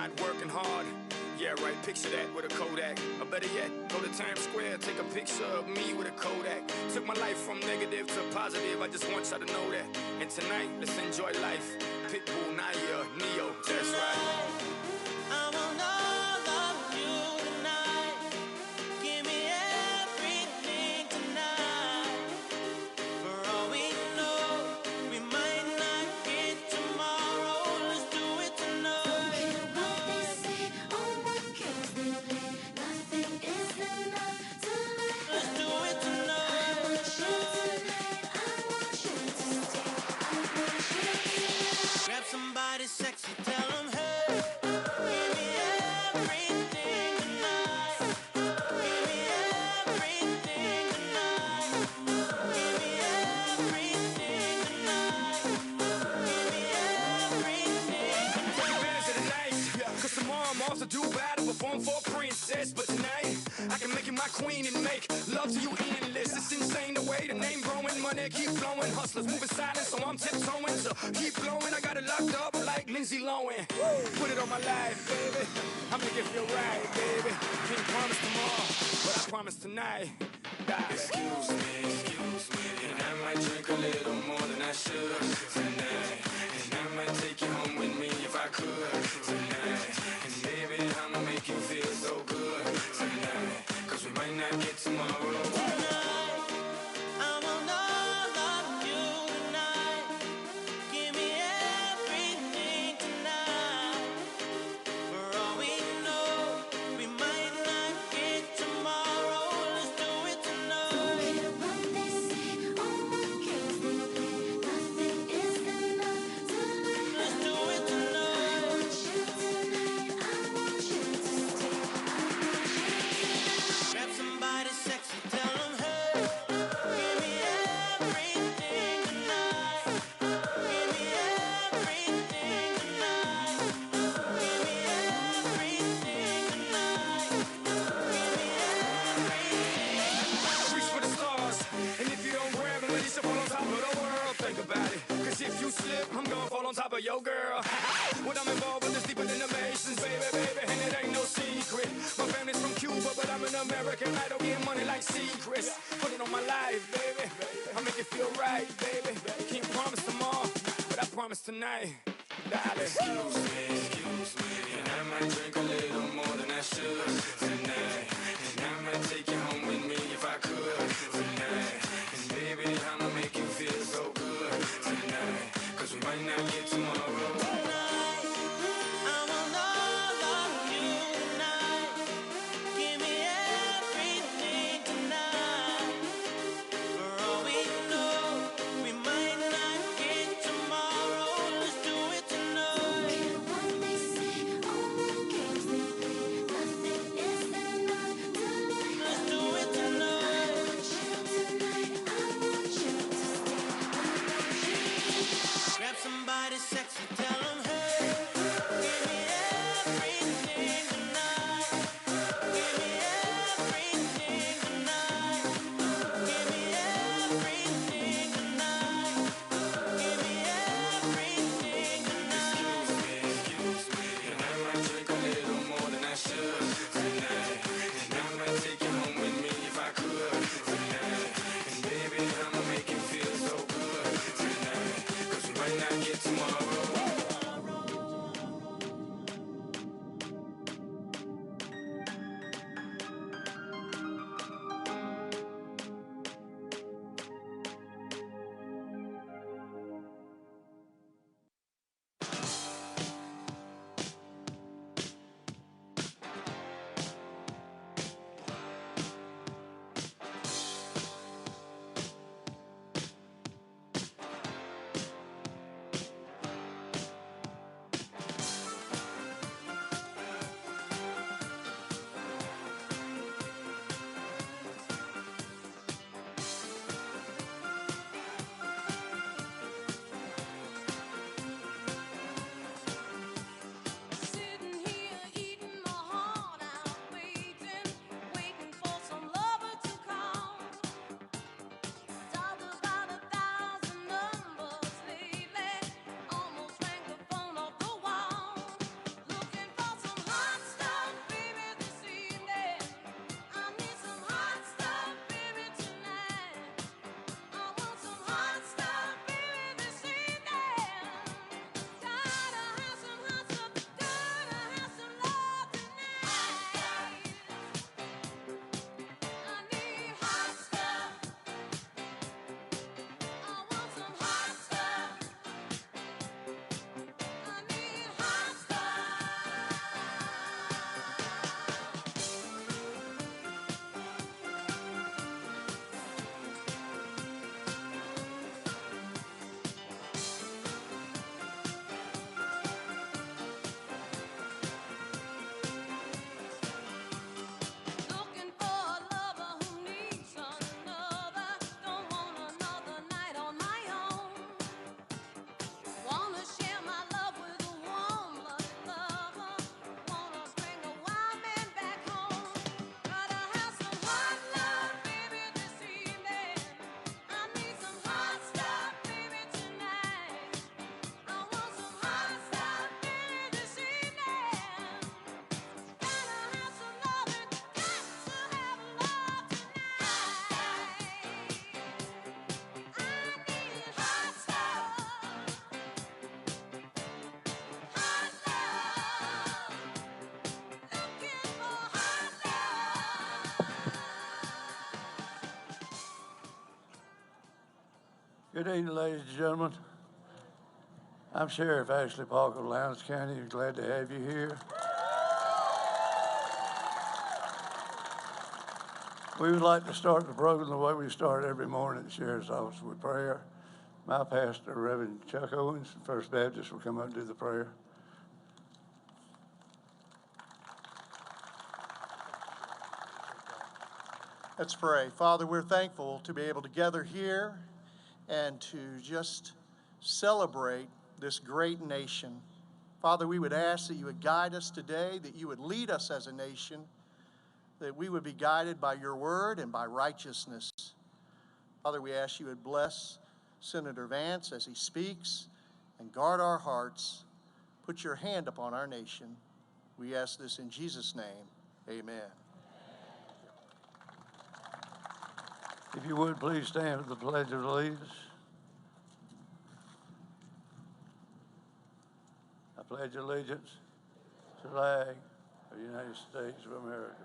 not working hard. Yeah, right, picture that with a Kodak. Or better yet, go to Times Square, take a picture of me with a Kodak. Took my life from negative to positive, I just want y'all to know that. And tonight, let's enjoy life. Pitbull, Naya, Neo, that's right. I want all of you tonight. Give me everything tonight. For all we know, we might not get tomorrow. Let's do it tonight. Let's do it tonight. Grab somebody sexy, tell them, hey, give me everything tonight. Give me everything tonight. Give me everything tonight. Give me everything tonight. Bands of the night, cause tomorrow I'm off to Dubai to perform for a princess. But tonight, I can make you my queen and make love to you endless. It's insane the way the name growing, money keep flowing. Hustlers moving silent, so I'm tiptoeing. So keep blowing, I got it locked up like Lindsay Lohan. Put it on my life, baby. I make it feel right, baby. Can't promise tomorrow, but I promise tonight. Excuse me, and I might drink a little more than I should tonight. And I might take you home with me if I could tonight. And baby, I'ma make you feel so good tonight. Cause we might not get tomorrow. Tonight, I want all of you tonight. Give me everything tonight. For all we know, we might not get tomorrow. Let's do it tonight. Let's do it tonight. Grab somebody sexy, tell them, hey, give me everything tonight. Give me everything tonight. Give me everything tonight. Give me everything. Reach for the stars, and if you don't grab them, you should fall on top of the world. Think about it, cause if you slip, I'm gonna fall on top of your girl. What I'm involved with is deeper than the Masons, baby, and it ain't no secret. My family's from Cuba, but I'm an American idol, getting money like secrets. Put it on my life, baby, I make it feel right, baby. Can't promise tomorrow, but I promise tonight. Darling. Excuse me, and I might drink a little more than I should tonight. And I might take you home with me if I could tonight. And baby, I'ma make you feel so good tonight. Cause we might not get tomorrow. Tonight, I want all of you tonight. Give me everything tonight. For all we know, we might not get tomorrow. Let's do it tonight. Good evening, ladies and gentlemen. I'm Sheriff Ashley Parker of Lowndes County. Glad to have you here. We would like to start the program the way we start every morning at the Sheriff's Office with prayer. My pastor, Reverend Chuck Owens, First Baptist, will come up and do the prayer. Let's pray. Father, we're thankful to be able to gather here and to just celebrate this great nation. Father, we would ask that you would guide us today, that you would lead us as a nation, that we would be guided by your word and by righteousness. Father, we ask you would bless Senator Vance as he speaks and guard our hearts. Put your hand upon our nation. We ask this in Jesus' name. Amen. If you would, please stand for the Pledge of Allegiance. I pledge allegiance to the flag of the United States of America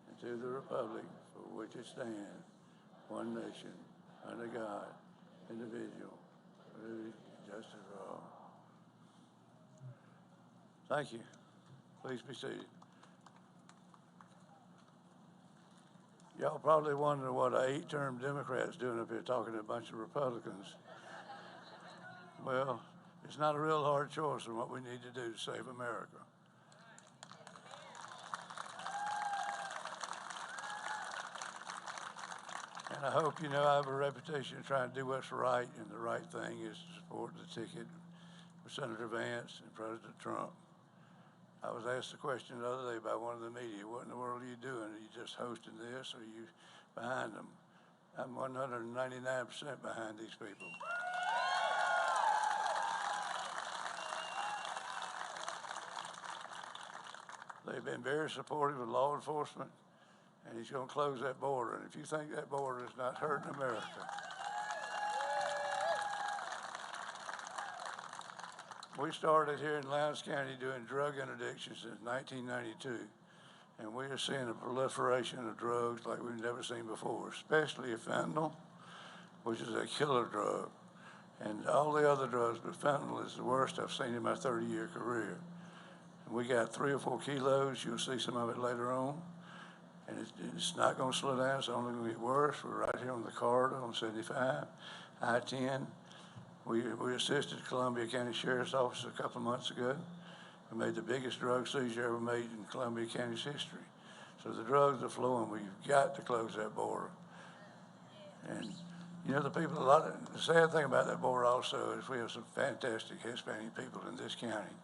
and to the republic for which it stands, one nation, under God, indivisible, with justice for all. Thank you. Please be seated. Y'all probably wonder what an 8-term Democrat's doing up here talking to a bunch of Republicans. Well, it's not a real hard choice on what we need to do to save America. And I hope you know I have a reputation of trying to do what's right, and the right thing is to support the ticket for Senator Vance and President Trump. I was asked a question the other day by one of the media, what in the world are you doing? Are you just hosting this, or are you behind them? I'm 199% behind these people. They've been very supportive of law enforcement, and he's going to close that border. And if you think that border is not hurting America, we started here in Lowndes County doing drug interdictions since 1992, and we are seeing a proliferation of drugs like we've never seen before, especially fentanyl, which is a killer drug, and all the other drugs, but fentanyl is the worst I've seen in my 30-year career. And we got 3 or 4 kilos. You'll see some of it later on, and it's not going to slow down. It's only going to get worse. We're right here on the corridor on 75, I-10. We assisted Columbia County Sheriff's Office a couple of months ago. We made the biggest drug seizure ever made in Columbia County's history. So the drugs are flowing. We've got to close that border. And you know, the sad thing about that border also is we have some fantastic Hispanic people in this county.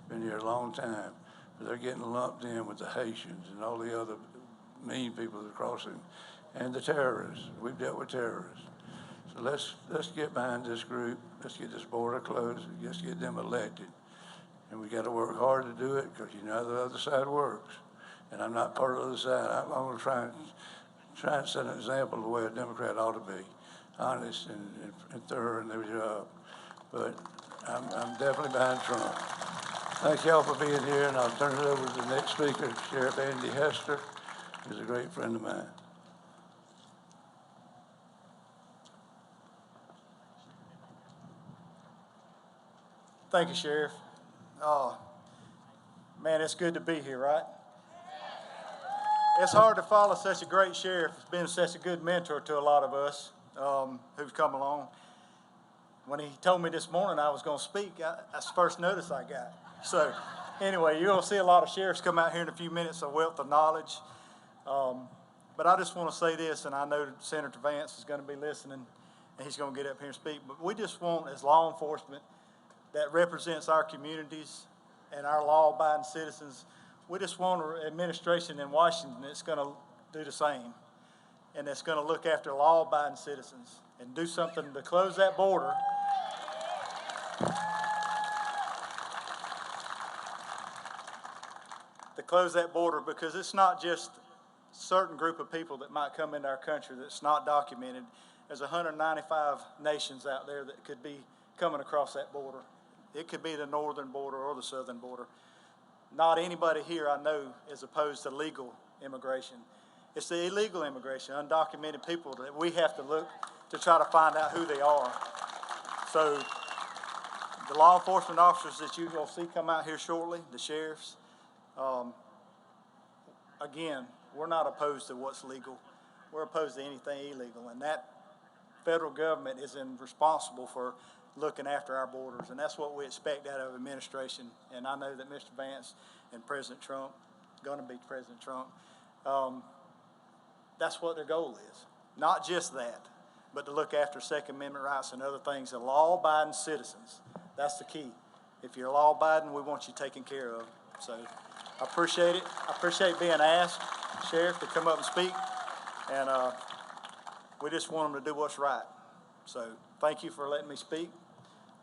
Been here a long time, but they're getting lumped in with the Haitians and all the other mean people that are crossing, and the terrorists. We've dealt with terrorists. So let's get behind this group. Let's get this border closed. Let's get them elected. And we got to work hard to do it, because you know the other side works. And I'm not part of the other side. I'm going to try and set an example of the way a Democrat ought to be, honest and thorough in their job. But I'm definitely behind Trump. Thank y'all for being here, and I'll turn it over to the next speaker, Sheriff Andy Hester, who's a great friend of mine. Thank you, Sheriff. Man, it's good to be here, right? It's hard to follow such a great sheriff who's been such a good mentor to a lot of us who've come along. When he told me this morning I was going to speak, that's the first notice I got. So anyway, you're going to see a lot of sheriffs come out here in a few minutes, a wealth of knowledge. But I just want to say this, and I know Senator Vance is going to be listening, and he's going to get up here and speak. But we just want, as law enforcement that represents our communities and our law-abiding citizens, we just want an administration in Washington that's going to do the same, and that's going to look after law-abiding citizens and do something to close that border. To close that border, because it's not just a certain group of people that might come into our country that's not documented. There's 195 nations out there that could be coming across that border. It could be the northern border or the southern border. Not anybody here I know is opposed to legal immigration. It's the illegal immigration, undocumented people, that we have to look to try to find out who they are. So the law enforcement officers that you will see come out here shortly, the sheriffs, again, we're not opposed to what's legal. We're opposed to anything illegal, and that federal government is responsible for looking after our borders, and that's what we expect out of administration. And I know that Mr. Vance and President Trump, going to be President Trump, that's what their goal is. Not just that, but to look after Second Amendment rights and other things of law-abiding citizens. That's the key. If you're law-abiding, we want you taken care of. So I appreciate it. I appreciate being asked, Sheriff, to come up and speak. And we just want them to do what's right. So thank you for letting me speak.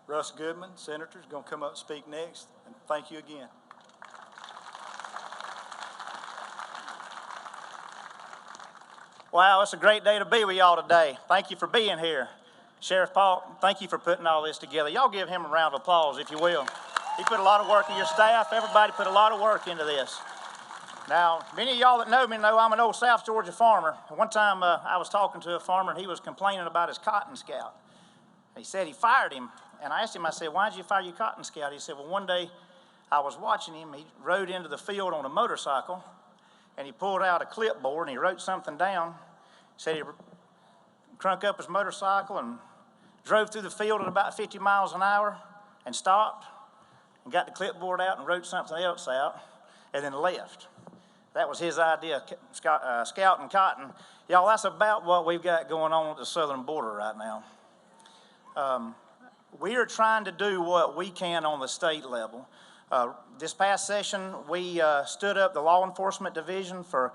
Russ Goodman, Senator, is going to come up and speak next. And thank you again. Wow, it's a great day to be with y'all today. Thank you for being here. Sheriff Paul, thank you for putting all this together. Y'all give him a round of applause, if you will. He put a lot of work in your staff. Everybody put a lot of work into this. Now, many of y'all that know me know I'm an old South Georgia farmer. One time I was talking to a farmer, and he was complaining about his cotton scout. He said he fired him. And I asked him, I said, why did you fire your cotton scout? He said, well, one day I was watching him. He rode into the field on a motorcycle, and he pulled out a clipboard, and he wrote something down. He said he crunk up his motorcycle and drove through the field at about 50 miles an hour and stopped and got the clipboard out and wrote something else out and then left. That was his idea, scouting cotton. Y'all, that's about what we've got going on at the southern border right now. We are trying to do what we can on the state level. This past session, we stood up the law enforcement division for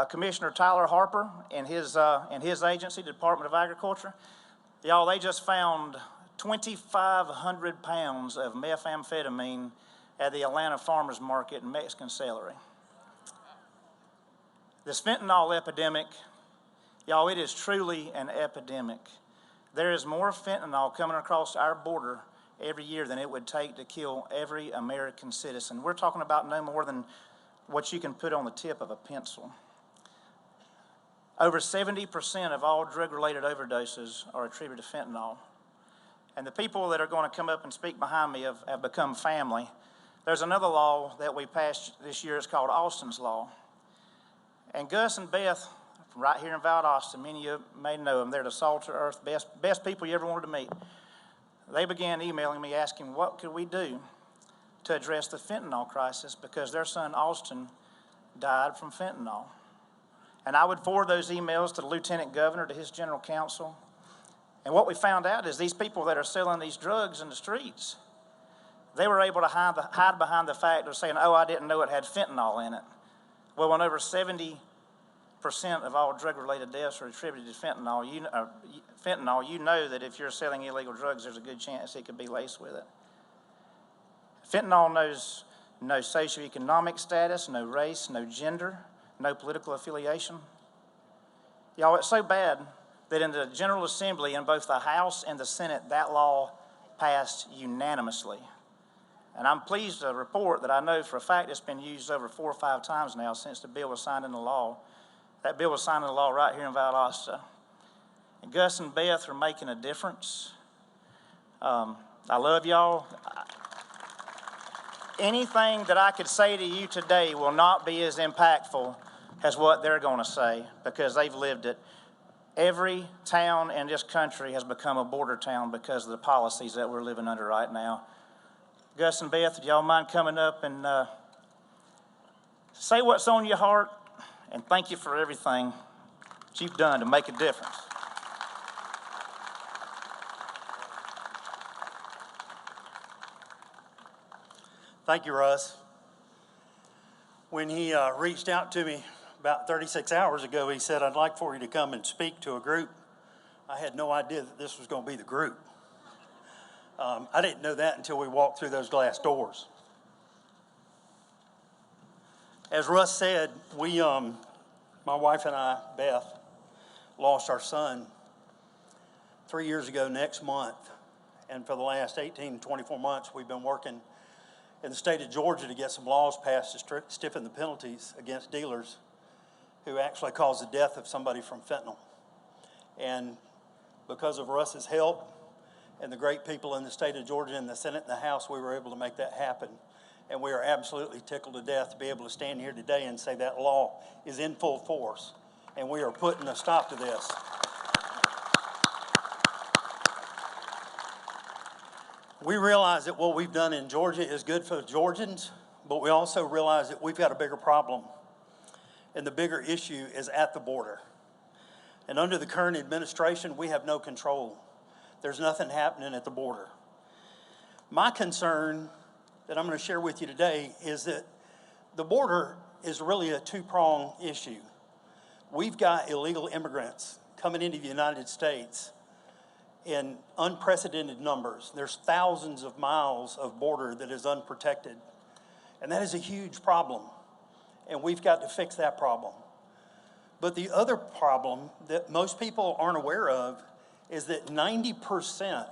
Commissioner Tyler Harper and his agency, the Department of Agriculture. Y'all, they just found 2,500 pounds of methamphetamine at the Atlanta Farmers Market and Mexican celery. This fentanyl epidemic, y'all, it is truly an epidemic. There is more fentanyl coming across our border every year than it would take to kill every American citizen. We're talking about no more than what you can put on the tip of a pencil. Over 70% of all drug-related overdoses are attributed to fentanyl. And the people that are going to come up and speak behind me have become family. There's another law that we passed this year. It's called Austin's Law. And Gus and Beth, right here in Valdosta, many of you may know them. They're the salt of the earth, best people you ever wanted to meet. They began emailing me asking what could we do to address the fentanyl crisis because their son Austin died from fentanyl. And I would forward those emails to the lieutenant governor, to his general counsel. And what we found out is these people that are selling these drugs in the streets, they were able to hide behind the fact of saying, oh, I didn't know it had fentanyl in it. Well, when over 70% of all drug-related deaths are attributed to fentanyl, you know that if you're selling illegal drugs, there's a good chance it could be laced with it. Fentanyl knows no socioeconomic status, no race, no gender, no political affiliation. Y'all, it's so bad that in the General Assembly, in both the House and the Senate, that law passed unanimously. And I'm pleased to report that I know for a fact it's been used over 4 or 5 times now since the bill was signed into law. That bill was signed into law right here in Valdosta. And Gus and Beth are making a difference. I love y'all. Anything that I could say to you today will not be as impactful as what they're going to say because they've lived it. Every town in this country has become a border town because of the policies that we're living under right now. Gus and Beth, if y'all mind coming up and say what's on your heart, and thank you for everything that you've done to make a difference. Thank you, Russ. When he reached out to me about 36 hours ago, he said, I'd like for you to come and speak to a group. I had no idea that this was going to be the group. I didn't know that until we walked through those glass doors. As Russ said, we, my wife and I, Beth, lost our son 3 years ago next month. And for the last 18 to 24 months, we've been working in the state of Georgia to get some laws passed to stiffen the penalties against dealers who actually cause the death of somebody from fentanyl. And Because of Russ's help and the great people in the state of Georgia in the Senate and the House, we were able to make that happen. And we are absolutely tickled to death to be able to stand here today and say that law is in full force, and we are putting a stop to this. We realize that what we've done in Georgia is good for Georgians, but we also realize that we've got a bigger problem, and the bigger issue is at the border. And under the current administration, we have no control. There's nothing happening at the border. My concern that I'm going to share with you today is that the border is really a two-pronged issue. We've got illegal immigrants coming into the United States in unprecedented numbers. There's thousands of miles of border that is unprotected. And that is a huge problem. And we've got to fix that problem. But the other problem that most people aren't aware of is that 90%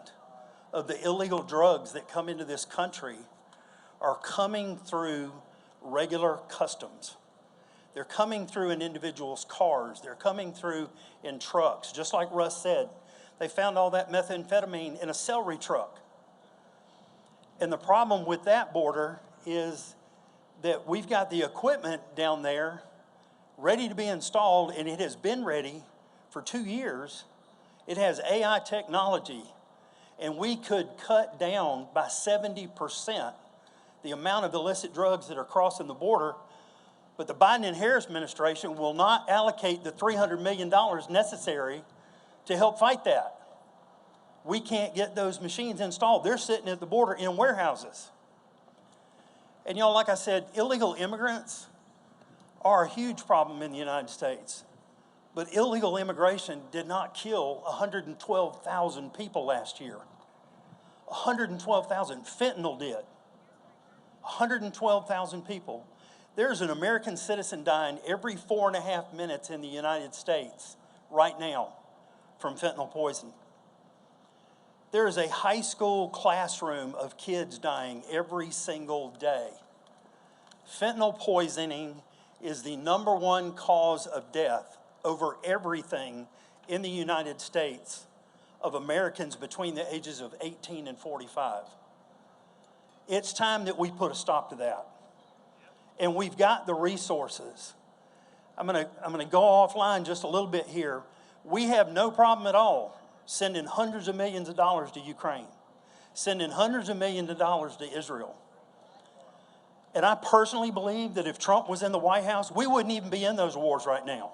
of the illegal drugs that come into this country are coming through regular customs. They're coming through in individuals' cars. They're coming through in trucks. Just like Russ said, they found all that methamphetamine in a celery truck. And the problem with that border is that we've got the equipment down there ready to be installed, and it has been ready for 2 years. It has AI technology, and we could cut down by 70% the amount of illicit drugs that are crossing the border. But the Biden and Harris administration will not allocate the $300 million necessary to help fight that. We can't get those machines installed. They're sitting at the border in warehouses. And y'all, like I said, illegal immigrants are a huge problem in the United States. But illegal immigration did not kill 112,000 people last year. 112,000. Fentanyl did. 112,000 people. There's an American citizen dying every 4.5 minutes in the United States right now from fentanyl poison. There is a high school classroom of kids dying every single day. Fentanyl poisoning is the #1 cause of death over everything in the United States of Americans between the ages of 18 and 45. It's time that we put a stop to that. And we've got the resources. I'm gonna go offline just a little bit here. We have no problem at all sending hundreds of millions of dollars to Ukraine, sending hundreds of millions of dollars to Israel. And I personally believe that if Trump was in the White House, we wouldn't even be in those wars right now.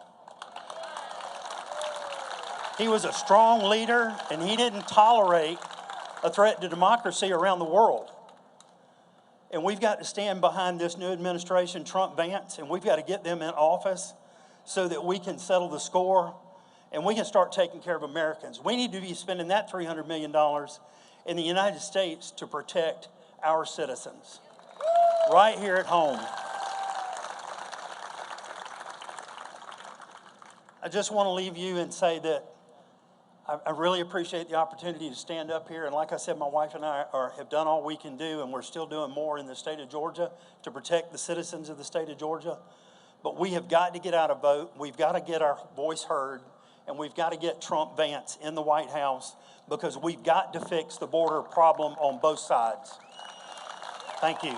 He was a strong leader, and he didn't tolerate a threat to democracy around the world. And we've got to stand behind this new administration, Trump, Vance, and we've got to get them in office so that we can settle the score and we can start taking care of Americans. We need to be spending that $300 million in the United States to protect our citizens right here at home. I just want to leave you and say that I really appreciate the opportunity to stand up here. And like I said, my wife and I have done all we can do, and we're still doing more in the state of Georgia to protect the citizens of the state of Georgia. But we have got to get out a vote. We've got to get our voice heard, and we've got to get Trump Vance in the White House because we've got to fix the border problem on both sides. Thank you.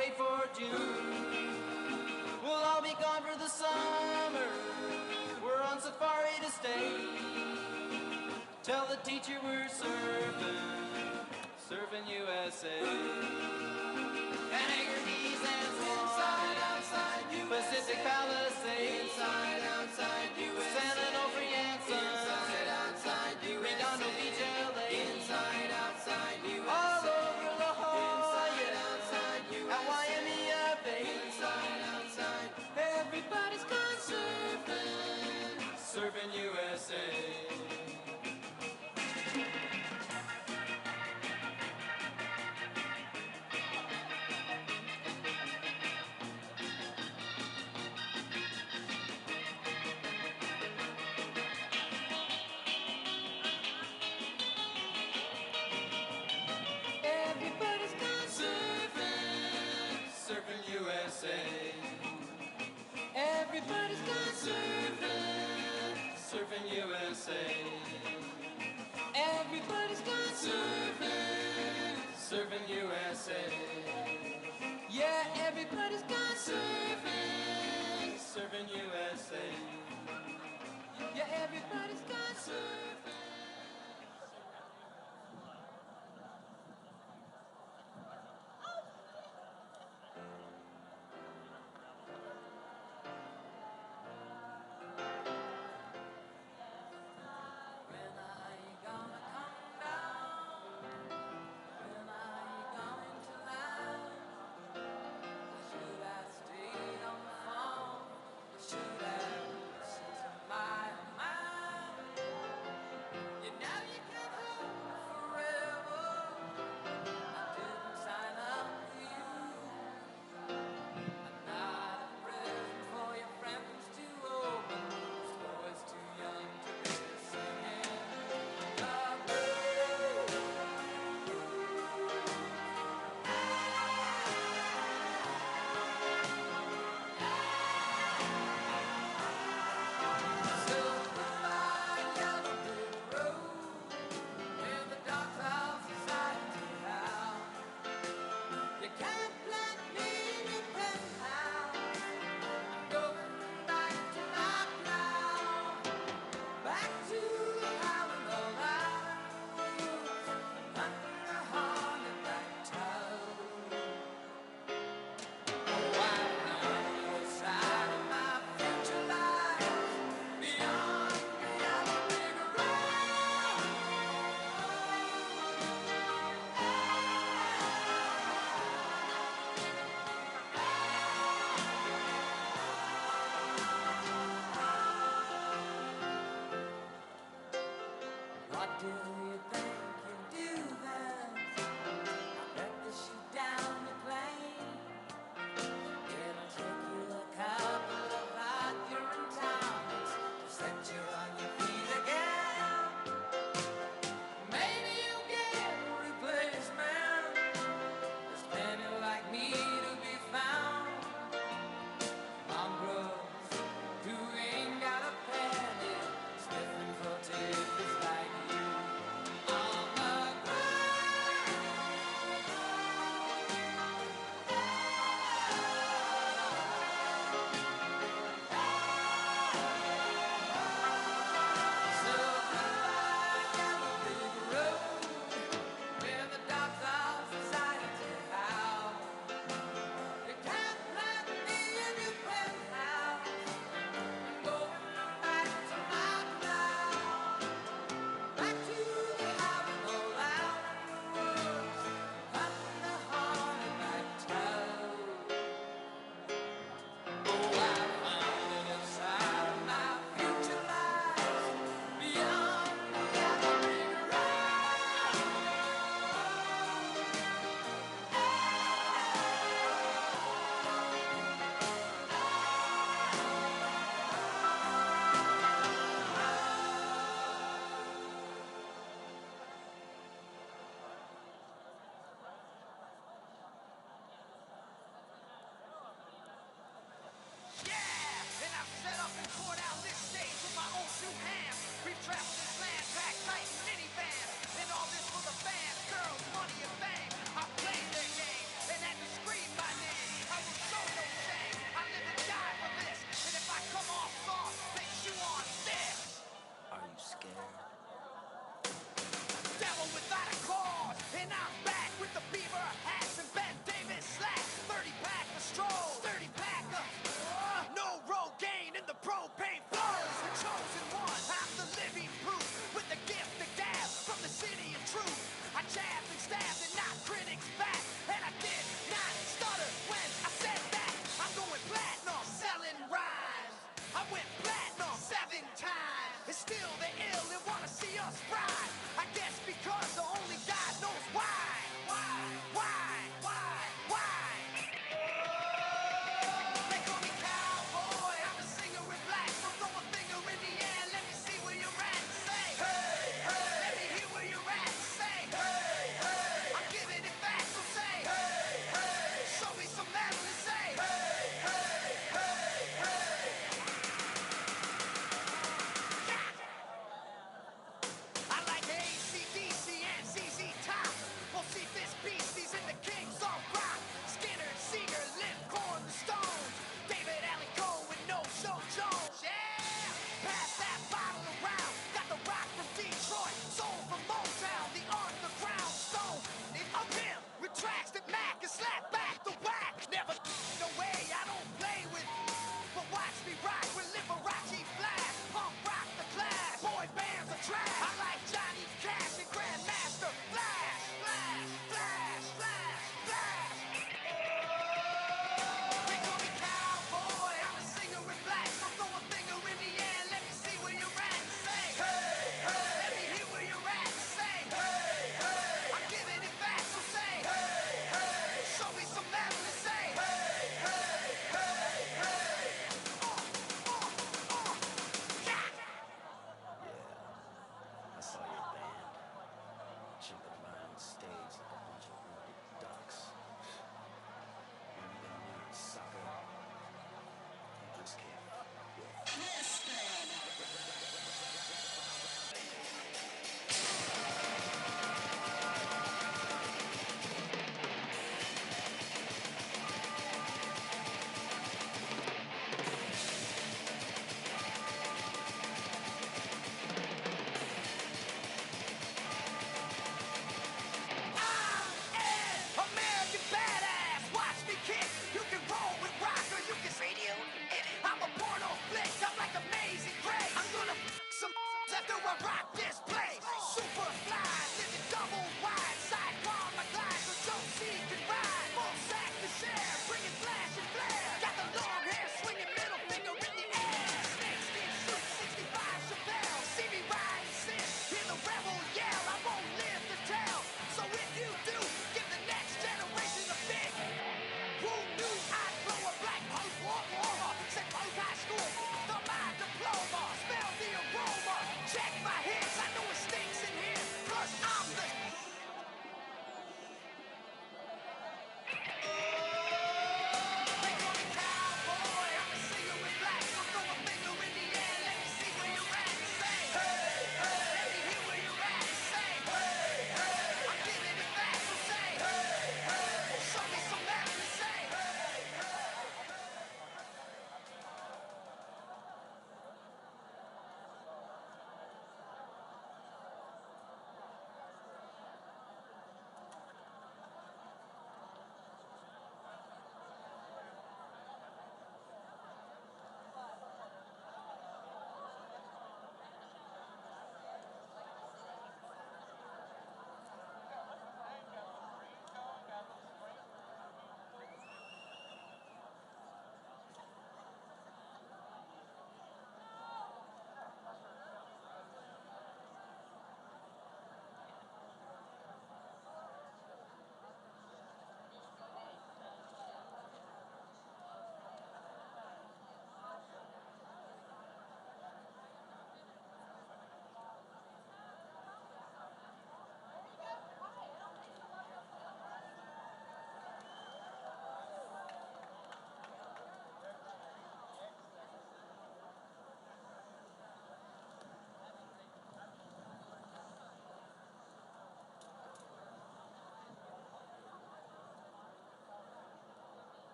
wait for June. We'll all be gone for the summer. We're on safari to stay. Tell the teacher we're surfing USA. And Anchor Keys and Inside, outside USA. Pacific Palisades. Inside, outside USA. San Onofre and Sun. Inside, outside USA. Redondo Beach, LA. Inside, outside USA. All over La Jolla. Inside, outside USA. At Waimea Bay. Inside, outside. Everybody's gone surfing USA. Everybody's gone surfing USA. Everybody's gone surfing USA. Everybody's gone surfing USA. Yeah, everybody's gone surfing USA. Yeah, everybody's gone surfing.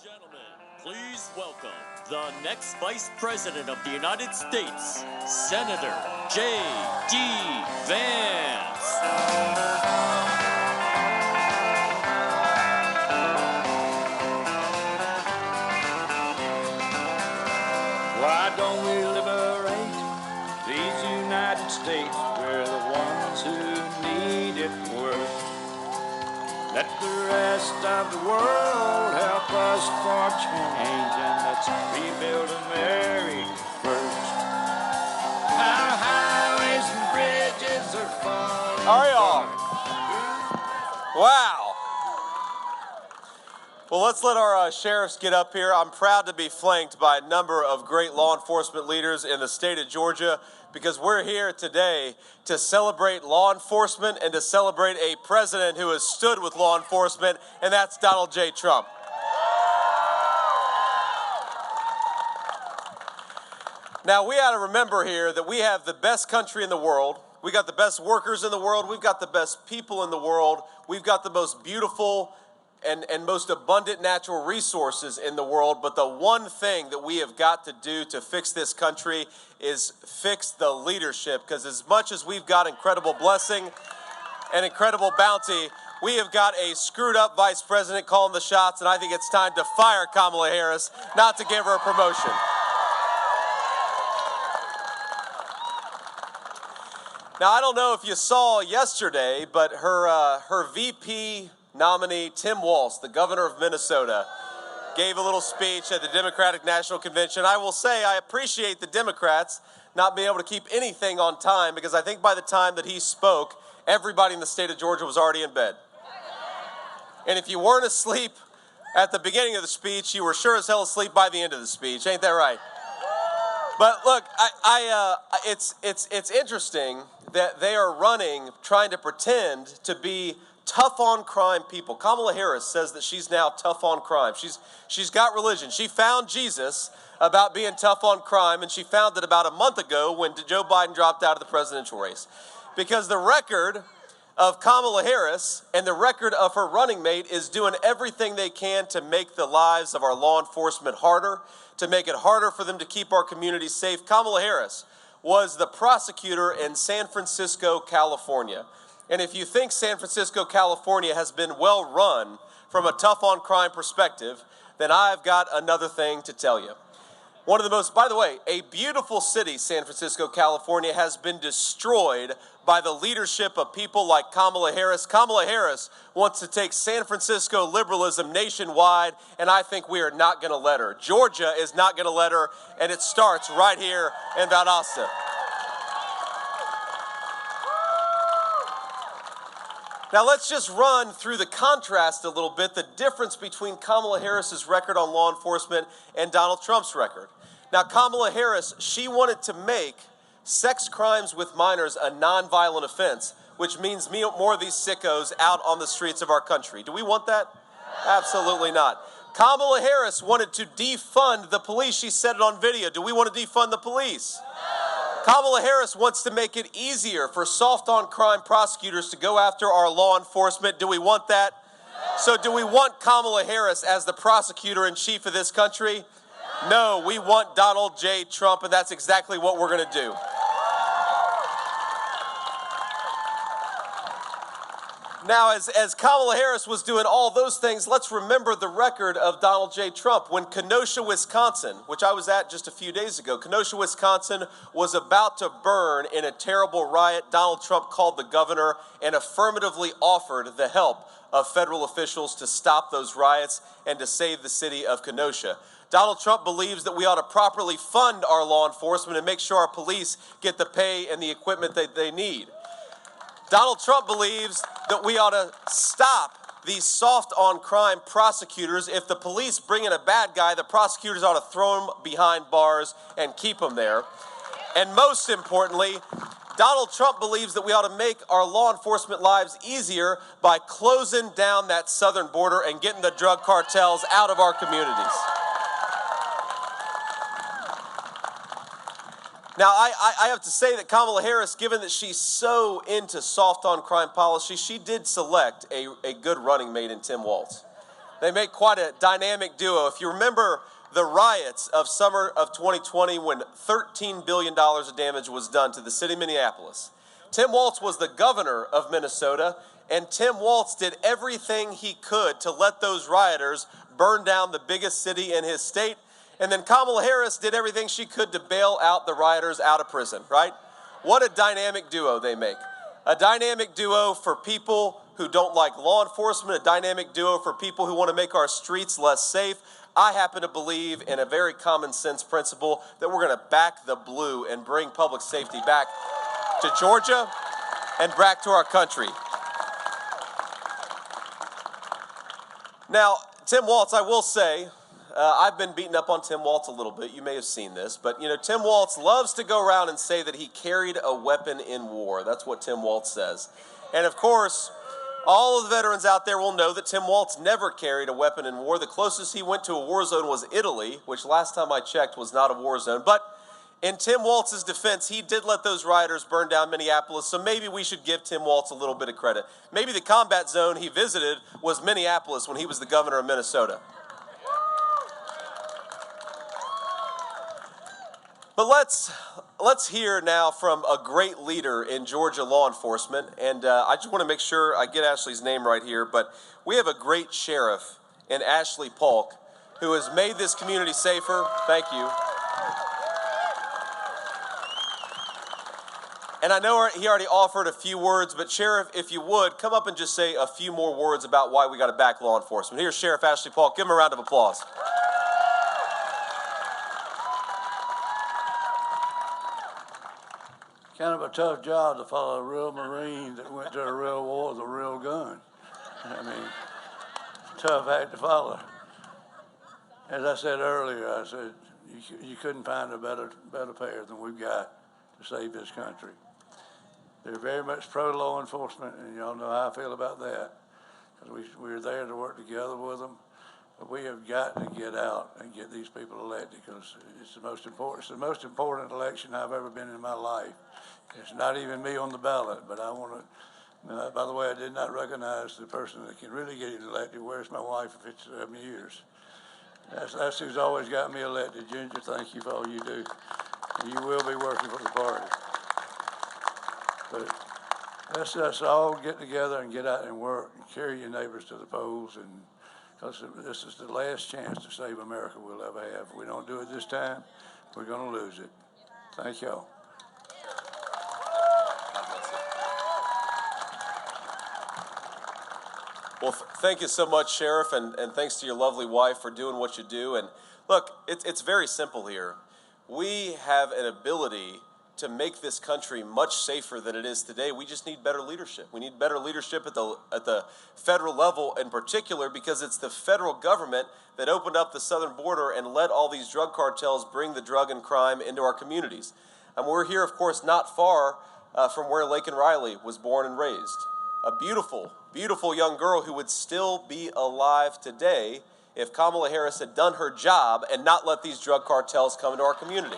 Gentlemen, please welcome the next Vice President of the United States, Senator J.D. Vance. Why don't we liberate these United States? We're the ones who need it worst. Let the rest of the world help us for change, and let's rebuild America first. Our highways and bridges are falling. All right, y'all. Wow. Well, let's let our sheriffs get up here. I'm proud to be flanked by a number of great law enforcement leaders in the state of Georgia, because we're here today to celebrate law enforcement and to celebrate a president who has stood with law enforcement, and that's Donald J. Trump. Now, we ought to remember here that we have the best country in the world. We got the best workers in the world. We've got the best people in the world. We've got the most beautiful and most abundant natural resources in the world. But the one thing that we have got to do to fix this country is fix the leadership, because as much as we've got incredible blessing and incredible bounty, we have got a screwed up vice president calling the shots, and I think it's time to fire Kamala Harris, not to give her a promotion. Now, I don't know if you saw yesterday, but her VP nominee, Tim Walz, the governor of Minnesota, gave a little speech at the Democratic National Convention. I will say I appreciate the Democrats not being able to keep anything on time, because I think by the time that he spoke, everybody in the state of Georgia was already in bed. And if you weren't asleep at the beginning of the speech, you were sure as hell asleep by the end of the speech. Ain't that right? But look, it's interesting that they are running, trying to pretend to be tough on crime people. Kamala Harris says that she's now tough on crime. She's got religion. She found Jesus about being tough on crime, and she found it about a month ago when Joe Biden dropped out of the presidential race. Because the record of Kamala Harris and the record of her running mate is doing everything they can to make the lives of our law enforcement harder, to make it harder for them to keep our communities safe. Kamala Harris was the prosecutor in San Francisco, California. And if you think San Francisco, California has been well run from a tough on crime perspective, then I've got another thing to tell you. One of the most, by the way, a beautiful city, San Francisco, California, has been destroyed by the leadership of people like Kamala Harris. Kamala Harris wants to take San Francisco liberalism nationwide, and I think we are not going to let her. Georgia is not going to let her, and it starts right here in Valdosta. Now let's just run through the contrast a little bit, the difference between Kamala Harris's record on law enforcement and Donald Trump's record. Now Kamala Harris, she wanted to make sex crimes with minors a nonviolent offense, which means more of these sickos out on the streets of our country. Do we want that? Absolutely not. Kamala Harris wanted to defund the police. She said it on video. Do we want to defund the police? Kamala Harris wants to make it easier for soft-on-crime prosecutors to go after our law enforcement. Do we want that? So do we want Kamala Harris as the prosecutor-in-chief of this country? No, we want Donald J. Trump, and that's exactly what we're going to do. Now, as Kamala Harris was doing all those things, let's remember the record of Donald J. Trump. When Kenosha, Wisconsin, which I was at just a few days ago, Kenosha, Wisconsin was about to burn in a terrible riot. Donald Trump called the governor and affirmatively offered the help of federal officials to stop those riots and to save the city of Kenosha. Donald Trump believes that we ought to properly fund our law enforcement and make sure our police get the pay and the equipment that they need. Donald Trump believes that we ought to stop these soft-on-crime prosecutors. If the police bring in a bad guy, the prosecutors ought to throw him behind bars and keep him there. And most importantly, Donald Trump believes that we ought to make our law enforcement lives easier by closing down that southern border and getting the drug cartels out of our communities. Now, I have to say that Kamala Harris, given that she's so into soft-on-crime policy, she did select a good running mate in Tim Walz. They make quite a dynamic duo. If you remember the riots of summer of 2020 when $13 billion of damage was done to the city of Minneapolis, Tim Walz was the governor of Minnesota, and Tim Walz did everything he could to let those rioters burn down the biggest city in his state. And then Kamala Harris did everything she could to bail out the rioters out of prison, right? What a dynamic duo they make. A dynamic duo for people who don't like law enforcement, a dynamic duo for people who want to make our streets less safe. I happen to believe in a very common sense principle that we're going to back the blue and bring public safety back to Georgia and back to our country. Now, Tim Walz, I will say, I've been beating up on Tim Walz a little bit. You may have seen this. But, you know, Tim Walz loves to go around and say that he carried a weapon in war. That's what Tim Walz says. And, of course, all of the veterans out there will know that Tim Walz never carried a weapon in war. The closest he went to a war zone was Italy, which last time I checked was not a war zone. But in Tim Walz's defense, he did let those rioters burn down Minneapolis, so maybe we should give Tim Walz a little bit of credit. Maybe the combat zone he visited was Minneapolis when he was the governor of Minnesota. But let's hear now from a great leader in Georgia law enforcement, and I just want to make sure I get Ashley's name right here, but we have a great sheriff in Ashley Polk who has made this community safer. Thank you. And I know he already offered a few words, but Sheriff, if you would, come up and just say a few more words about why we got to back law enforcement. Here's Sheriff Ashley Polk. Give him a round of applause. Kind of a tough job to follow a real Marine that went to a real war with a real gun. I mean, tough act to follow. As I said earlier, I said you couldn't find a better pair than we've got to save this country. They're very much pro-law enforcement, and y'all know how I feel about that. Because we're there to work together with them. But we have got to get out and get these people elected because it's the most important election I've ever been in my life. It's not even me on the ballot, but I want to. By the way, I did not recognize the person that can really get elected. Where's my wife of 57 years? That's who's always got me elected. Ginger, thank you for all you do. And you will be working for the party. But let's us all get together and get out and work and carry your neighbors to the polls, and because this is the last chance to save America we'll ever have. If we don't do it this time, we're going to lose it. Thank y'all. Well, thank you so much, Sheriff, and thanks to your lovely wife for doing what you do. And look, it's very simple here. We have an ability to make this country much safer than it is today. We just need better leadership. We need better leadership at the federal level in particular, because it's the federal government that opened up the southern border and let all these drug cartels bring the drug and crime into our communities. And we're here, of course, not far from where Laken Riley was born and raised. A beautiful, beautiful young girl who would still be alive today if Kamala Harris had done her job and not let these drug cartels come into our community.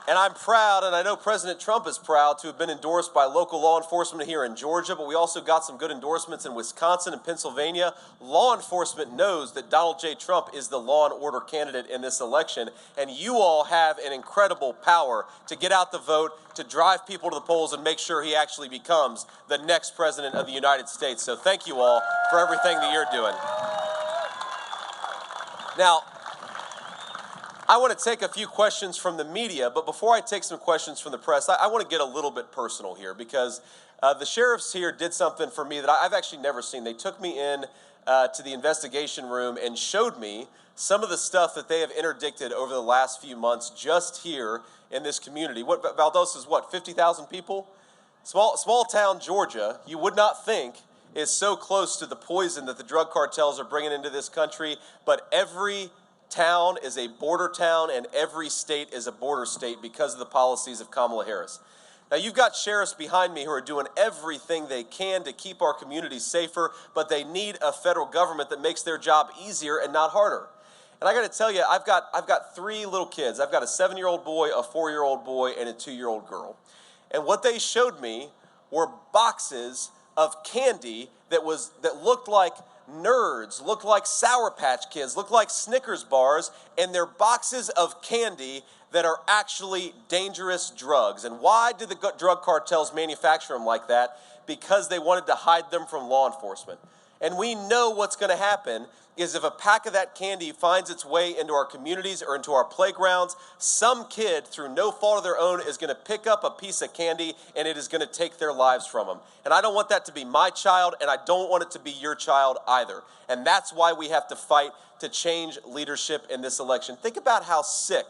And I'm proud, and I know President Trump is proud, to have been endorsed by local law enforcement here in Georgia, but we also got some good endorsements in Wisconsin and Pennsylvania. Law enforcement knows that Donald J. Trump is the law and order candidate in this election, and you all have an incredible power to get out the vote, to drive people to the polls, and make sure he actually becomes the next president of the United States. So thank you all for everything that you're doing. Now, I want to take a few questions from the media, but before I take some questions from the press, I want to get a little bit personal here, because the sheriffs here did something for me that I've actually never seen. They took me in to the investigation room and showed me some of the stuff that they have interdicted over the last few months just here in this community. What, Valdosta is what, 50,000 people? Small town Georgia, you would not think is so close to the poison that the drug cartels are bringing into this country, but every town is a border town and every state is a border state because of the policies of Kamala Harris. Now, you've got sheriffs behind me who are doing everything they can to keep our communities safer, but they need a federal government that makes their job easier and not harder. And I got to tell you, I've got three little kids. I've got a 7-year-old boy, a 4-year-old boy, and a 2-year-old girl. And what they showed me were boxes of candy that looked like nerds, looked like Sour Patch Kids, looked like Snickers bars, and they're boxes of candy that are actually dangerous drugs. And why did the drug cartels manufacture them like that? Because they wanted to hide them from law enforcement. And we know what's going to happen is if a pack of that candy finds its way into our communities or into our playgrounds, some kid, through no fault of their own, is going to pick up a piece of candy and it is going to take their lives from them. And I don't want that to be my child, and I don't want it to be your child either. And that's why we have to fight to change leadership in this election. Think about how sick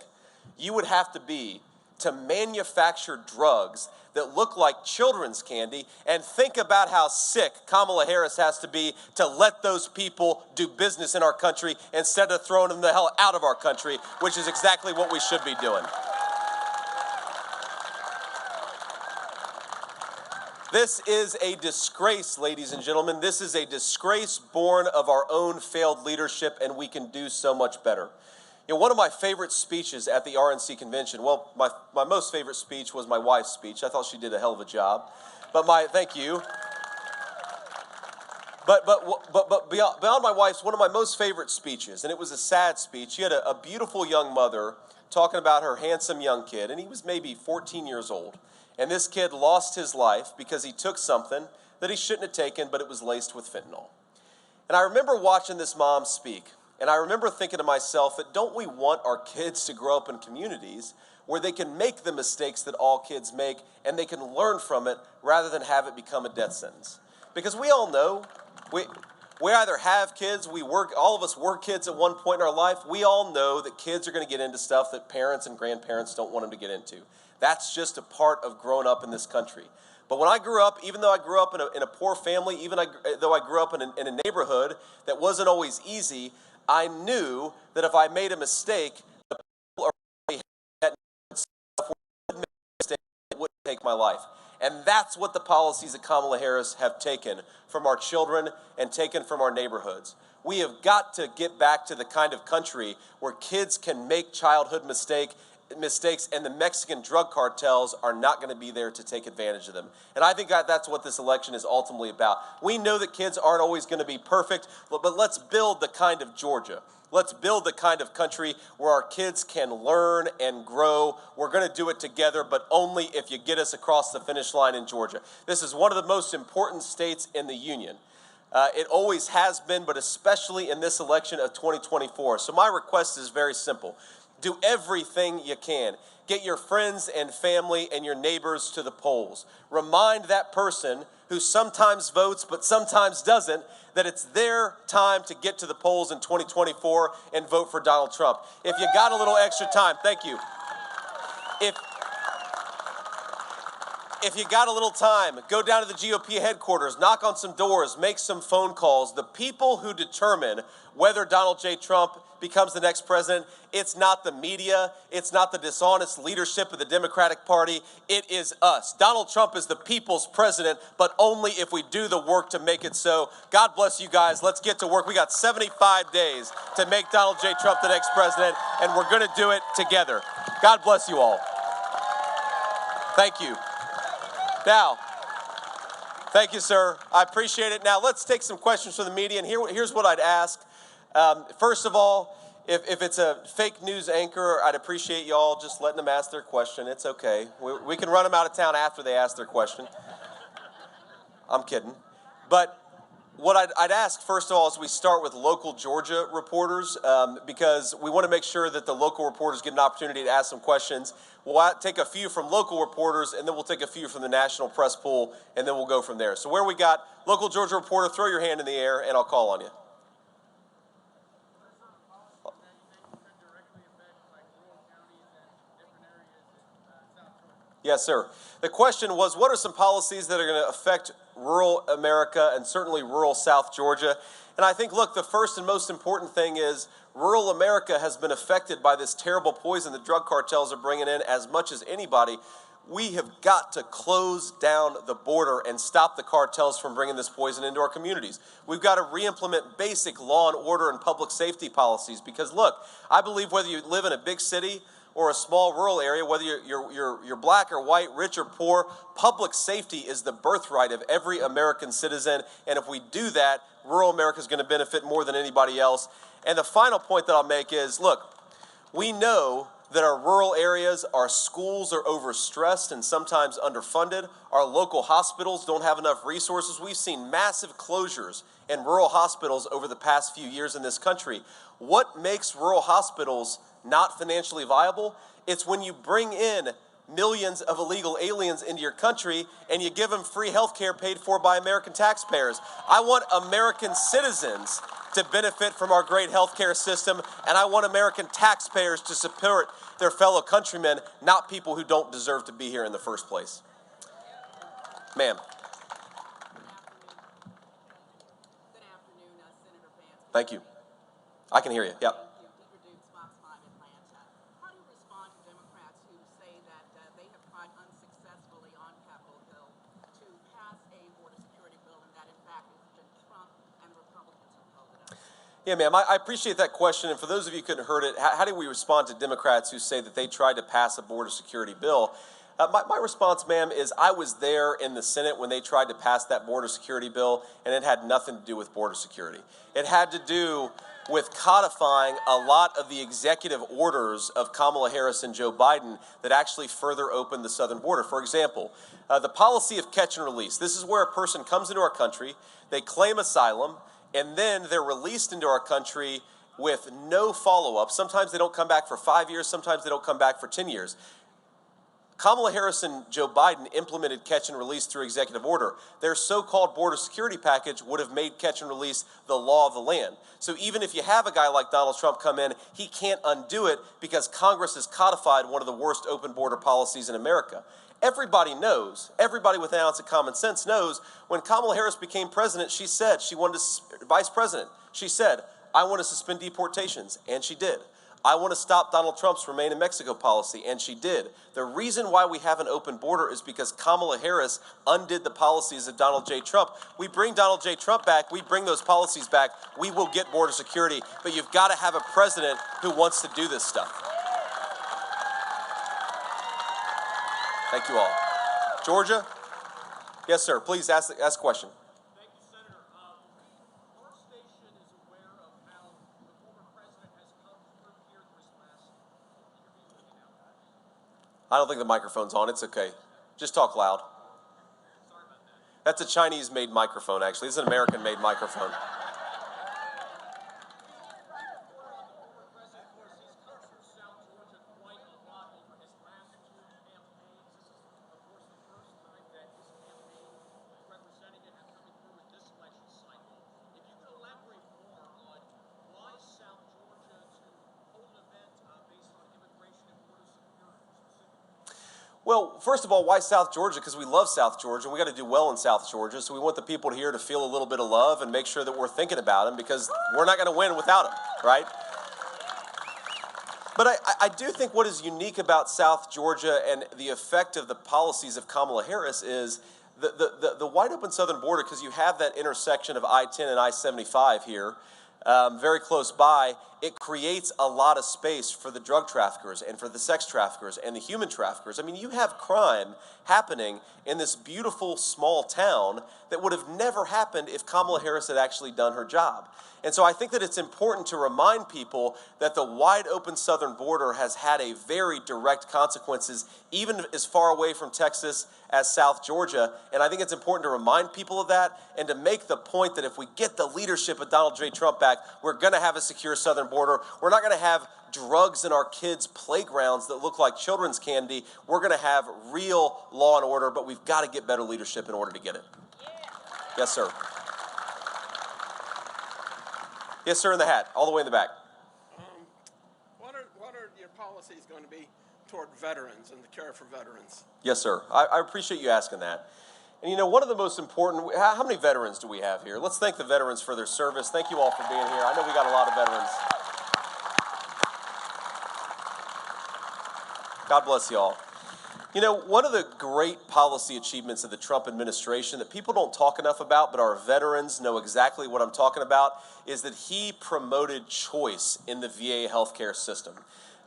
you would have to be to manufacture drugs that look like children's candy, and think about how sick Kamala Harris has to be to let those people do business in our country instead of throwing them the hell out of our country, which is exactly what we should be doing. This is a disgrace, ladies and gentlemen. This is a disgrace born of our own failed leadership, and we can do so much better. You know, one of my favorite speeches at the RNC convention, well, my most favorite speech was my wife's speech. I thought she did a hell of a job. Thank you. But beyond my wife's, one of my most favorite speeches, and it was a sad speech. She had a beautiful young mother talking about her handsome young kid, and he was maybe 14 years old. And this kid lost his life because he took something that he shouldn't have taken, but it was laced with fentanyl. And I remember watching this mom speak. And I remember thinking to myself that don't we want our kids to grow up in communities where they can make the mistakes that all kids make and they can learn from it rather than have it become a death sentence? Because we all know, we either have kids, all of us were kids at one point in our life. We all know that kids are going to get into stuff that parents and grandparents don't want them to get into. That's just a part of growing up in this country. But when I grew up, even though I grew up in a poor family, though I grew up in a neighborhood that wasn't always easy, I knew that if I made a mistake, the people around me had stuff it wouldn't take my life. And that's what the policies of Kamala Harris have taken from our children and taken from our neighborhoods. We have got to get back to the kind of country where kids can make childhood mistakes, and the Mexican drug cartels are not going to be there to take advantage of them. And I think that's what this election is ultimately about. We know that kids aren't always going to be perfect, but let's build the kind of Georgia. Let's build the kind of country where our kids can learn and grow. We're going to do it together, but only if you get us across the finish line in Georgia. This is one of the most important states in the union. It always has been, but especially in this election of 2024. So my request is very simple. Do everything you can. Get your friends and family and your neighbors to the polls. Remind that person who sometimes votes but sometimes doesn't, that it's their time to get to the polls in 2024 and vote for Donald Trump. If you got a little extra time, thank you. If you got a little time, go down to the GOP headquarters, knock on some doors, make some phone calls. The people who determine whether Donald J. Trump becomes the next president, it's not the media, it's not the dishonest leadership of the Democratic Party, it is us. Donald Trump is the people's president, but only if we do the work to make it so. God bless you guys. Let's get to work. We got 75 days to make Donald J. Trump the next president, and we're going to do it together. God bless you all. Thank you. Now, thank you, sir. I appreciate it. Now, let's take some questions from the media, and here's what I'd ask. First of all, if it's a fake news anchor, I'd appreciate y'all just letting them ask their question. It's okay. We can run them out of town after they ask their question. I'm kidding. But what I'd ask, first of all, is we start with local Georgia reporters, because we want to make sure that the local reporters get an opportunity to ask some questions. We'll take a few from local reporters, and then we'll take a few from the national press pool, and then we'll go from there. So where we got local Georgia reporter, throw your hand in the air, and I'll call on you. Yes, sir. The question was, what are some policies that are going to affect rural America and certainly rural South Georgia? And I think, look, the first and most important thing is rural America has been affected by this terrible poison the drug cartels are bringing in as much as anybody. We have got to close down the border and stop the cartels from bringing this poison into our communities. We've got to re-implement basic law and order and public safety policies because, look, I believe whether you live in a big city or a small rural area, whether you're black or white, rich or poor, public safety is the birthright of every American citizen. And if we do that, rural America is going to benefit more than anybody else. And the final point that I'll make is, look, we know that our rural areas, our schools are overstressed and sometimes underfunded. Our local hospitals don't have enough resources. We've seen massive closures in rural hospitals over the past few years in this country. What makes rural hospitals not financially viable? It's when you bring in millions of illegal aliens into your country and you give them free health care paid for by American taxpayers. I want American citizens to benefit from our great health care system, and I want American taxpayers to support their fellow countrymen, not people who don't deserve to be here in the first place. Ma'am. Good afternoon, Senator Vance. Thank you. I can hear you. Yep. How do you respond to Democrats who say that they have tried unsuccessfully on Capitol Hill to pass a border security bill and that, in fact, it's been Trump and Republicans who held it up? Yeah, ma'am, I appreciate that question. And for those of you who couldn't heard it, how do we respond to Democrats who say that they tried to pass a border security bill? My response, ma'am, is I was there in the Senate when they tried to pass that border security bill, and it had nothing to do with border security. It had to do with codifying a lot of the executive orders of Kamala Harris and Joe Biden that actually further opened the southern border. For example, the policy of catch and release. This is where a person comes into our country, they claim asylum, and then they're released into our country with no follow-up. Sometimes they don't come back for 5 years, sometimes they don't come back for 10 years. Kamala Harris and Joe Biden implemented catch and release through executive order. Their so-called border security package would have made catch and release the law of the land. So even if you have a guy like Donald Trump come in, he can't undo it because Congress has codified one of the worst open border policies in America. Everybody knows, everybody with an ounce of common sense knows, when Kamala Harris became president, she said she wanted to, vice president, she said, I want to suspend deportations, and she did. I want to stop Donald Trump's Remain in Mexico policy, and she did. The reason why we have an open border is because Kamala Harris undid the policies of Donald J. Trump. We bring Donald J. Trump back, we bring those policies back, we will get border security, but you've got to have a president who wants to do this stuff. Thank you all. Georgia? Yes, sir. Please ask a question. Thank you, Senator. Our station is aware of how the former president has come through here this last interview. I don't think the microphone's on. It's okay. Just talk loud. Sorry about that. That's a Chinese-made microphone, actually. This is an American-made microphone. Well, first of all, why South Georgia? Because we love South Georgia, and we got to do well in South Georgia. So we want the people here to feel a little bit of love and make sure that we're thinking about them, because we're not going to win without them, right? But I do think what is unique about South Georgia and the effect of the policies of Kamala Harris is the wide open southern border, because you have that intersection of I-10 and I-75 here, very close by. It creates a lot of space for the drug traffickers and for the sex traffickers and the human traffickers. I mean, you have crime happening in this beautiful small town that would have never happened if Kamala Harris had actually done her job. And so I think that it's important to remind people that the wide open southern border has had a very direct consequences, even as far away from Texas as South Georgia. And I think it's important to remind people of that and to make the point that if we get the leadership of Donald J. Trump back, we're going to have a secure southern border. We're not going to have drugs in our kids' playgrounds that look like children's candy. We're going to have real law and order, but we've got to get better leadership in order to get it. Yes, sir. Yes, sir, in the hat, all the way in the back. What are your policies going to be toward veterans and the care for veterans? Yes, sir. I appreciate you asking that. And you know, one of the most important, how many veterans do we have here? Let's thank the veterans for their service. Thank you all for being here. I know we got a lot of veterans. God bless you all. You know, one of the great policy achievements of the Trump administration that people don't talk enough about, but our veterans know exactly what I'm talking about, is that he promoted choice in the VA healthcare system.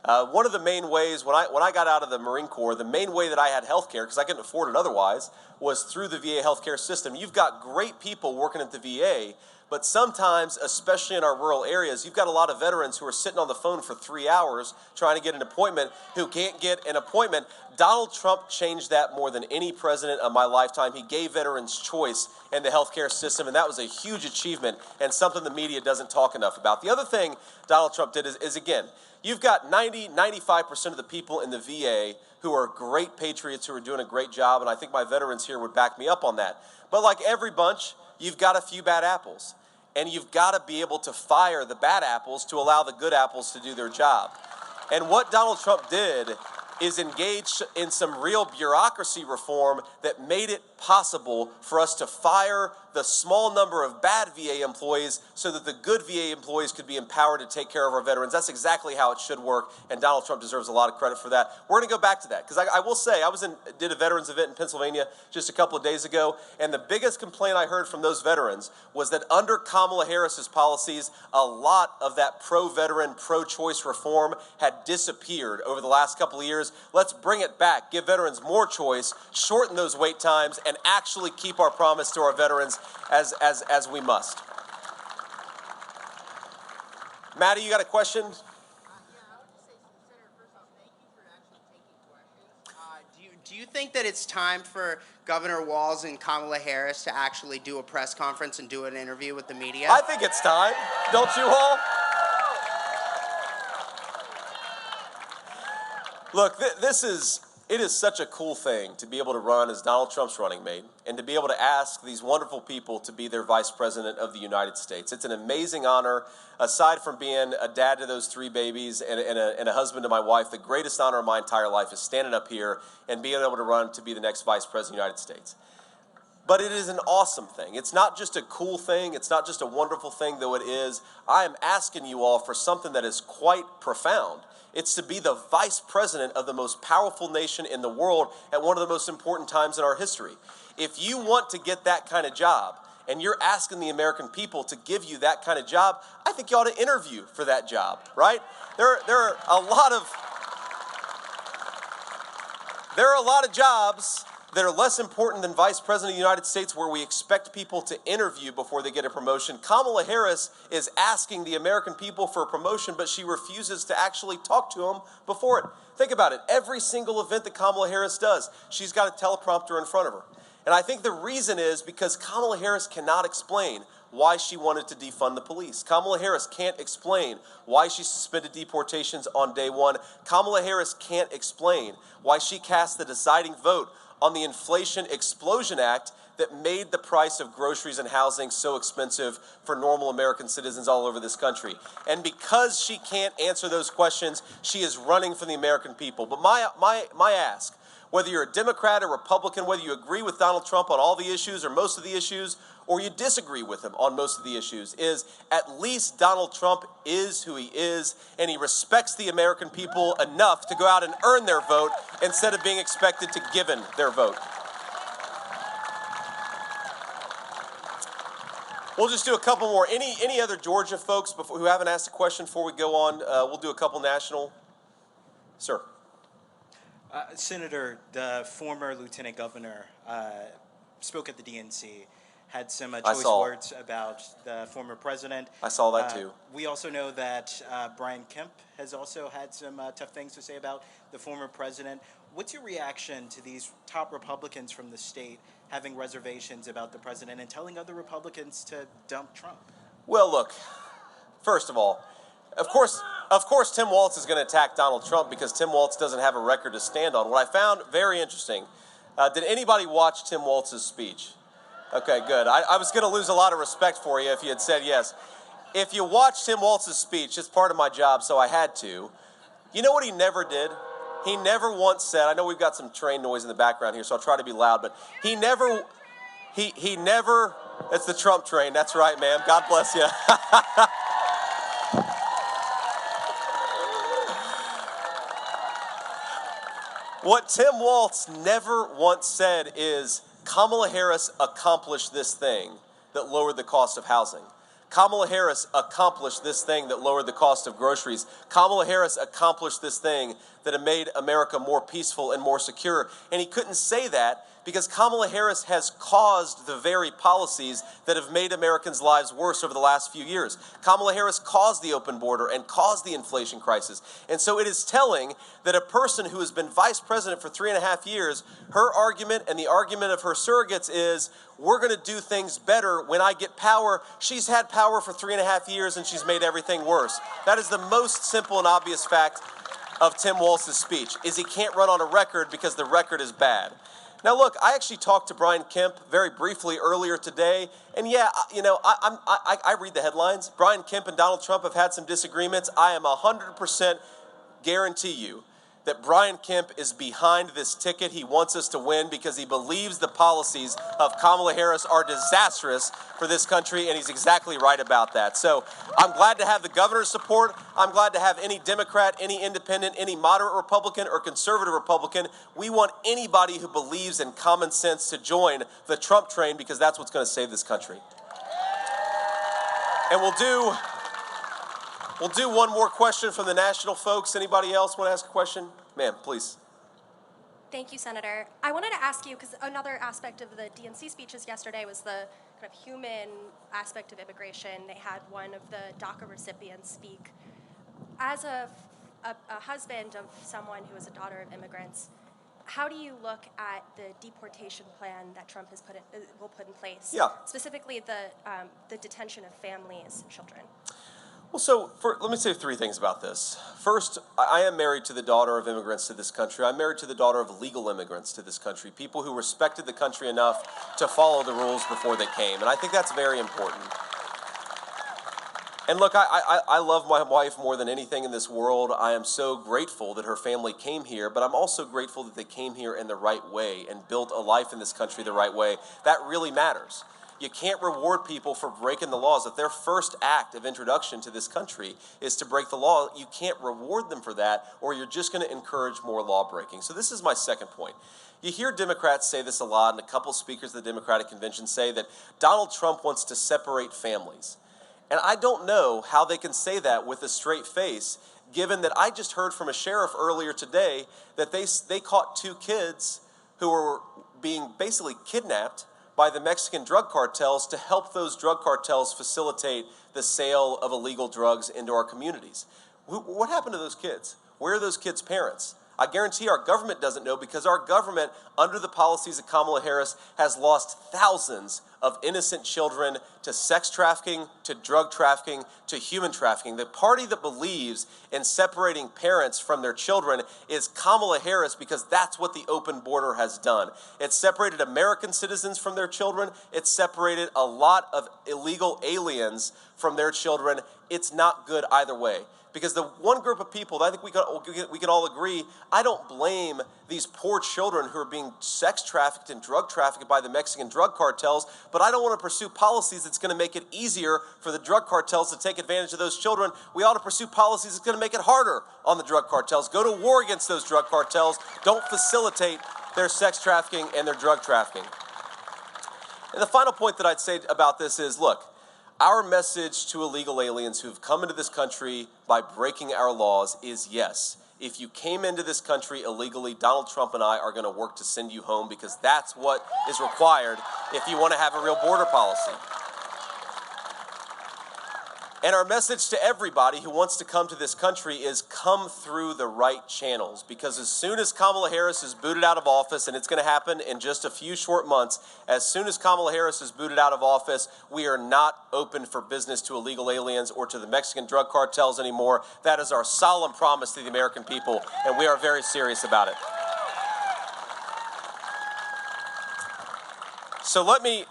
One of the main ways, when I got out of the Marine Corps, the main way that I had health care, because I couldn't afford it otherwise, was through the VA healthcare system. You've got great people working at the VA, but sometimes, especially in our rural areas, you've got a lot of veterans who are sitting on the phone for 3 hours trying to get an appointment, who can't get an appointment. Donald Trump changed that more than any president of my lifetime. He gave veterans choice in the healthcare system, and that was a huge achievement and something the media doesn't talk enough about. The other thing Donald Trump did is again, you've got 95% of the people in the VA who are great patriots, who are doing a great job, and I think my veterans here would back me up on that. But like every bunch, you've got a few bad apples, and you've got to be able to fire the bad apples to allow the good apples to do their job. And what Donald Trump did is engage in some real bureaucracy reform that made it possible for us to fire the small number of bad VA employees so that the good VA employees could be empowered to take care of our veterans. That's exactly how it should work, and Donald Trump deserves a lot of credit for that. We're going to go back to that, because I will say, did a veterans event in Pennsylvania just a couple of days ago, and the biggest complaint I heard from those veterans was that under Kamala Harris's policies, a lot of that pro-veteran, pro-choice reform had disappeared over the last couple of years. Let's bring it back, give veterans more choice, shorten those wait times, and actually keep our promise to our veterans as we must. Maddie, you got a question? Yeah, I would just say, Senator, first off, thank you for actually taking questions. Do you think that it's time for Governor Walz and Kamala Harris to actually do a press conference and do an interview with the media? I think it's time. Don't you all? Look, it is such a cool thing to be able to run as Donald Trump's running mate and to be able to ask these wonderful people to be their vice president of the United States. It's an amazing honor. Aside from being a dad to those 3 babies and a husband to my wife, the greatest honor of my entire life is standing up here and being able to run to be the next vice president of the United States. But it is an awesome thing. It's not just a cool thing. It's not just a wonderful thing, though it is. I am asking you all for something that is quite profound. It's to be the vice president of the most powerful nation in the world at one of the most important times in our history. If you want to get that kind of job, and you're asking the American people to give you that kind of job, I think you ought to interview for that job, right? There are a lot of jobs that are less important than vice president of the United States, where we expect people to interview before they get a promotion. Kamala Harris is asking the American people for a promotion, but she refuses to actually talk to them before it. Think about it. Every single event that Kamala Harris does, she's got a teleprompter in front of her. And I think the reason is because Kamala Harris cannot explain why she wanted to defund the police. Kamala Harris can't explain why she suspended deportations on day 1. Kamala Harris can't explain why she cast the deciding vote on the Inflation Explosion Act that made the price of groceries and housing so expensive for normal American citizens all over this country. And because she can't answer those questions, she is running for the American people. But my ask, Whether you're a Democrat or Republican, whether you agree with Donald Trump on all the issues or most of the issues, or you disagree with him on most of the issues, is at least Donald Trump is who he is, and he respects the American people enough to go out and earn their vote instead of being expected to given their vote. We'll just do a couple more. Any other Georgia folks who haven't asked a question before we go on? We'll do a couple national. Sir. Senator, the former lieutenant governor spoke at the DNC, had some choice words about the former president. I saw that too. We also know that Brian Kemp has also had some tough things to say about the former president. What's your reaction to these top Republicans from the state having reservations about the president and telling other Republicans to dump Trump? Well, look, first of all, of course, Tim Walz is going to attack Donald Trump because Tim Walz doesn't have a record to stand on. What I found very interesting, did anybody watch Tim Walz's speech? Okay, good. I was going to lose a lot of respect for you if you had said yes. If you watched Tim Walz's speech, it's part of my job, so I had to. You know what he never did? He never once said, I know we've got some train noise in the background here, so I'll try to be loud, but he never, it's the Trump train, that's right, ma'am. God bless you. What Tim Walz never once said is, Kamala Harris accomplished this thing that lowered the cost of housing. Kamala Harris accomplished this thing that lowered the cost of groceries. Kamala Harris accomplished this thing that made America more peaceful and more secure. And he couldn't say that because Kamala Harris has caused the very policies that have made Americans' lives worse over the last few years. Kamala Harris caused the open border and caused the inflation crisis. And so it is telling that a person who has been vice president for 3.5 years, her argument and the argument of her surrogates is, we're going to do things better when I get power. She's had power for 3.5 years and she's made everything worse. That is the most simple and obvious fact of Tim Walz's speech, is he can't run on a record because the record is bad. Now, look, I actually talked to Brian Kemp very briefly earlier today, and yeah, you know, I read the headlines. Brian Kemp and Donald Trump have had some disagreements. I am 100% guarantee you that Brian Kemp is behind this ticket. He wants us to win because he believes the policies of Kamala Harris are disastrous for this country, and he's exactly right about that. So I'm glad to have the governor's support. I'm glad to have any Democrat, any independent, any moderate Republican or conservative Republican. We want anybody who believes in common sense to join the Trump train because that's what's going to save this country. And we'll do one more question from the national folks. Anybody else want to ask a question? Ma'am, please. Thank you, Senator. I wanted to ask you, because another aspect of the DNC speeches yesterday was the kind of human aspect of immigration. They had one of the DACA recipients speak. As a husband of someone who is a daughter of immigrants, how do you look at the deportation plan that Trump has will put in place? Yeah. Specifically, the detention of families and children. Well, so let me say 3 things about this. First, I am married to the daughter of immigrants to this country. I'm married to the daughter of legal immigrants to this country, people who respected the country enough to follow the rules before they came. And I think that's very important. And look, I love my wife more than anything in this world. I am so grateful that her family came here, but I'm also grateful that they came here in the right way and built a life in this country the right way. That really matters. You can't reward people for breaking the laws. If their first act of introduction to this country is to break the law, you can't reward them for that, or you're just going to encourage more law breaking. So this is my second point. You hear Democrats say this a lot, and a couple speakers of the Democratic Convention say that Donald Trump wants to separate families. And I don't know how they can say that with a straight face, given that I just heard from a sheriff earlier today that they caught 2 kids who were being basically kidnapped by the Mexican drug cartels to help those drug cartels facilitate the sale of illegal drugs into our communities. What happened to those kids? Where are those kids' parents? I guarantee our government doesn't know, because our government, under the policies of Kamala Harris, has lost thousands of innocent children to sex trafficking, to drug trafficking, to human trafficking. The party that believes in separating parents from their children is Kamala Harris, because that's what the open border has done. It's separated American citizens from their children. It's separated a lot of illegal aliens from their children. It's not good either way. Because the one group of people that I think we can all agree, I don't blame these poor children who are being sex trafficked and drug trafficked by the Mexican drug cartels, but I don't want to pursue policies that's going to make it easier for the drug cartels to take advantage of those children. We ought to pursue policies that's going to make it harder on the drug cartels. Go to war against those drug cartels. Don't facilitate their sex trafficking and their drug trafficking. And the final point that I'd say about this is, look, our message to illegal aliens who've come into this country by breaking our laws is yes. If you came into this country illegally, Donald Trump and I are going to work to send you home because that's what is required if you want to have a real border policy. And our message to everybody who wants to come to this country is come through the right channels, because as soon as Kamala Harris is booted out of office, and it's going to happen in just a few short months, as soon as Kamala Harris is booted out of office, we are not open for business to illegal aliens or to the Mexican drug cartels anymore. That is our solemn promise to the American people, and we are very serious about it. So let me,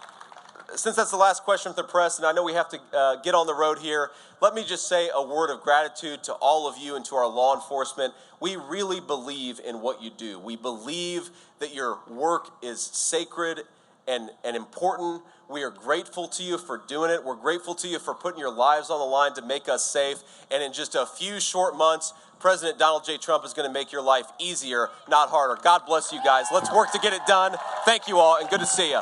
since that's the last question for the press, and I know we have to get on the road here, let me just say a word of gratitude to all of you and to our law enforcement. We really believe in what you do. We believe that your work is sacred and important. We are grateful to you for doing it. We're grateful to you for putting your lives on the line to make us safe. And in just a few short months, President Donald J. Trump is going to make your life easier, not harder. God bless you guys. Let's work to get it done. Thank you all, and good to see you.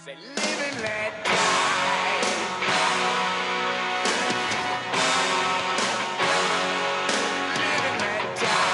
Say, live and let die. Live and let die.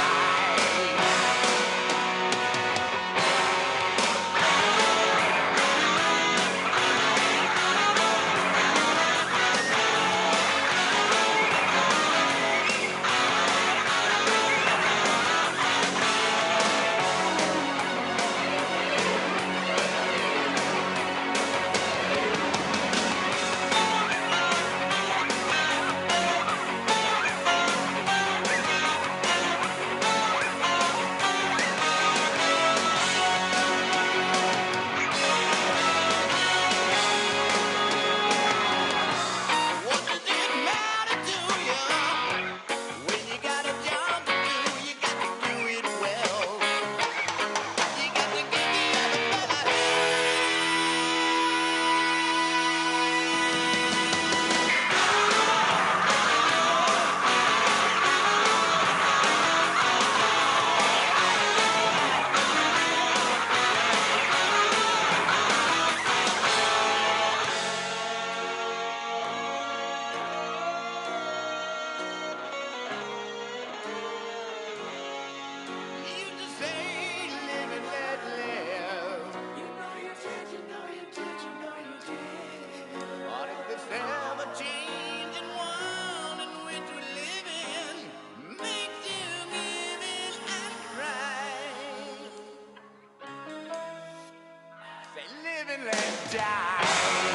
Live and let die.